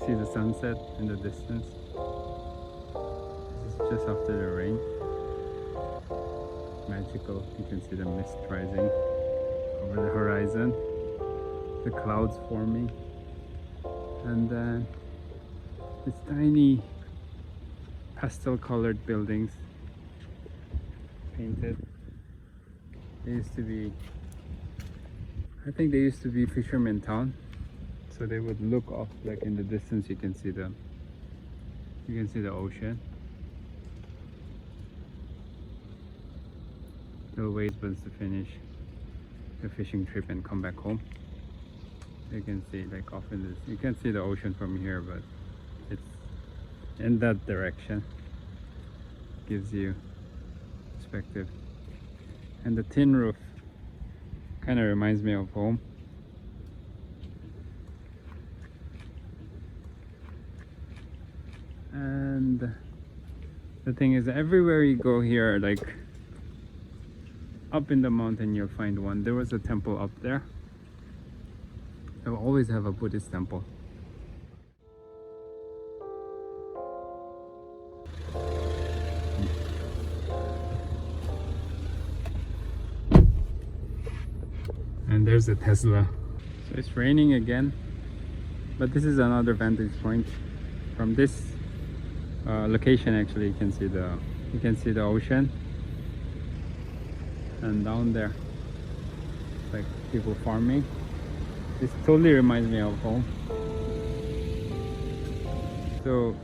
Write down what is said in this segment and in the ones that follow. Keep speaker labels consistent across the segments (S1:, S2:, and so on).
S1: see the sunset in the distance. This is just after the rain. Magical. You can see the mist rising over the horizon, the clouds forming, and then these tiny pastel colored buildings painted. They used to be, I think they used to be fisherman town. So they would look off, like in the distance you can see the ocean. They'll wait once to finish the fishing trip and come back home. You can see like off in this, you can see the ocean from here, but it's in that direction. Gives you perspective. And the tin roof kind of reminds me of home. And the thing is, everywhere you go here, like up in the mountain, you'll find one. There was a temple up there. They'll always have a Buddhist temple. And there's a Tesla. So it's raining again, but this is another vantage point. From this location, actually, you can see the ocean, and down there, like people farming. This totally reminds me of home. So,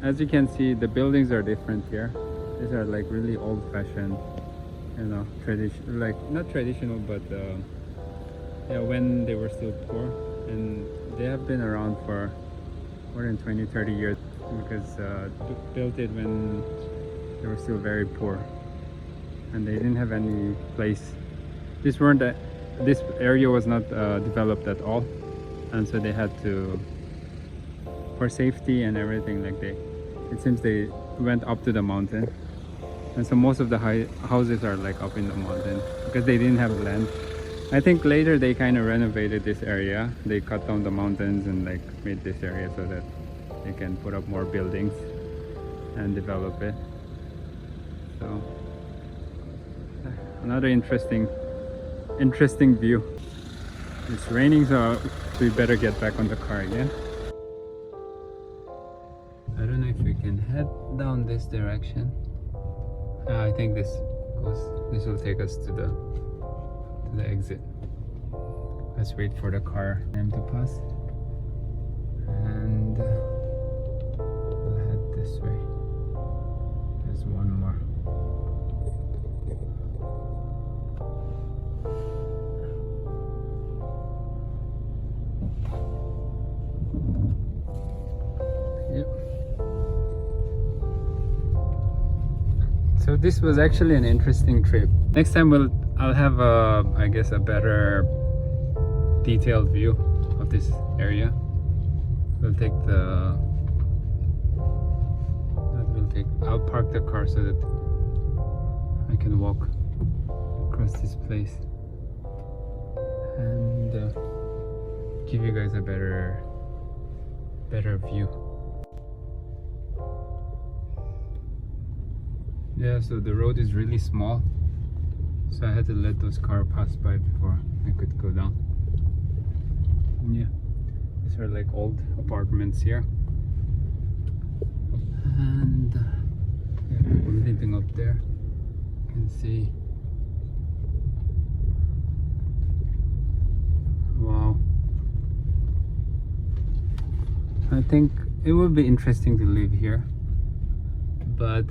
S1: as you can see, the buildings are different here. These are like really old-fashioned, you know, tradition, like not traditional, but yeah, when they were still poor, and they have been around for more than 20-30 years, because built it when they were still very poor and they didn't have any place. This area was not developed at all, and so they had to, for safety and everything, like it seems they went up to the mountain, and so most of the houses are like up in the mountain because they didn't have land. I think later they kind of renovated this area. They cut down the mountains and like made this area so that they can put up more buildings and develop it. So another interesting view. It's raining, so we better get back on the car again. I don't know if we can head down this direction. I think this will take us to the exit. Let's wait for the car to pass, and we'll head this way. There's one more. Yep. So this was actually an interesting trip. Next time I'll have I guess a better detailed view of this area. I'll park the car so that I can walk across this place and give you guys a better view. Yeah, so the road is really small, so I had to let those cars pass by before I could go down. Yeah, these are like old apartments here, and yeah, people living up there. You can see. Wow. I think it would be interesting to live here, but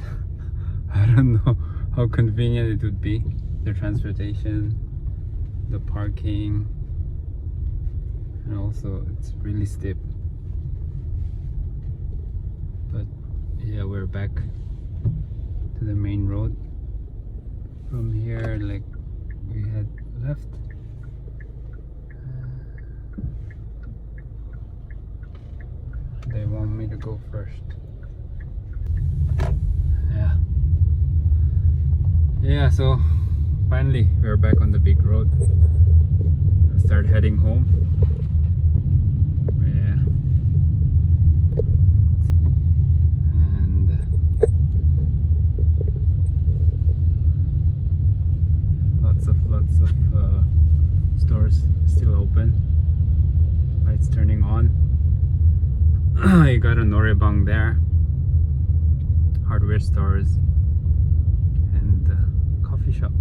S1: I don't know how convenient it would be. The transportation, the parking, and also it's really steep. But yeah, we're back to the main road. From here, like, we had left. They want me to go first. Yeah, so finally we're back on the big road. I'll start heading home. Yeah, stores still open. Lights turning on. You got a norebang there. Hardware stores and coffee shop.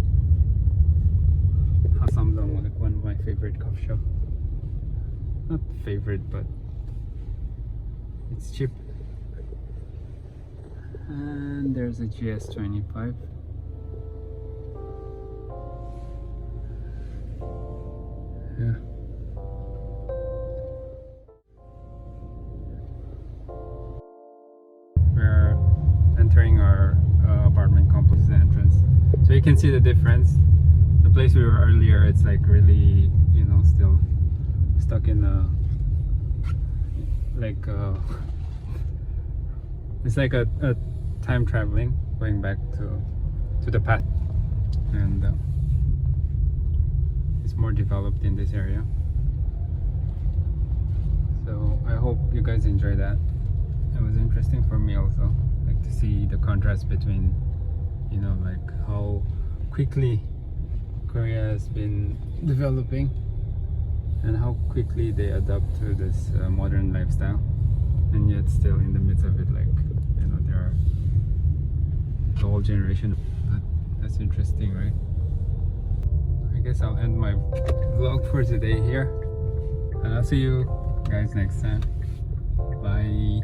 S1: Hasamdong, like one of my favorite coffee shop. Not favorite, but it's cheap. And there's a GS25. Yeah. We're entering our apartment complex, the entrance. So you can see the difference. The place we were earlier, it's like really, you know, still stuck in a like it's like a time traveling, going back to the past, and it's more developed in this area. So I hope you guys enjoy that. It was interesting for me also, like to see the contrast between, you know, like how quickly Korea has been developing and how quickly they adapt to this modern lifestyle, and yet still in the midst of it, like, you know, there are the whole generation. That's interesting, right? I guess I'll end my vlog for today here, and I'll see you guys next time. Bye.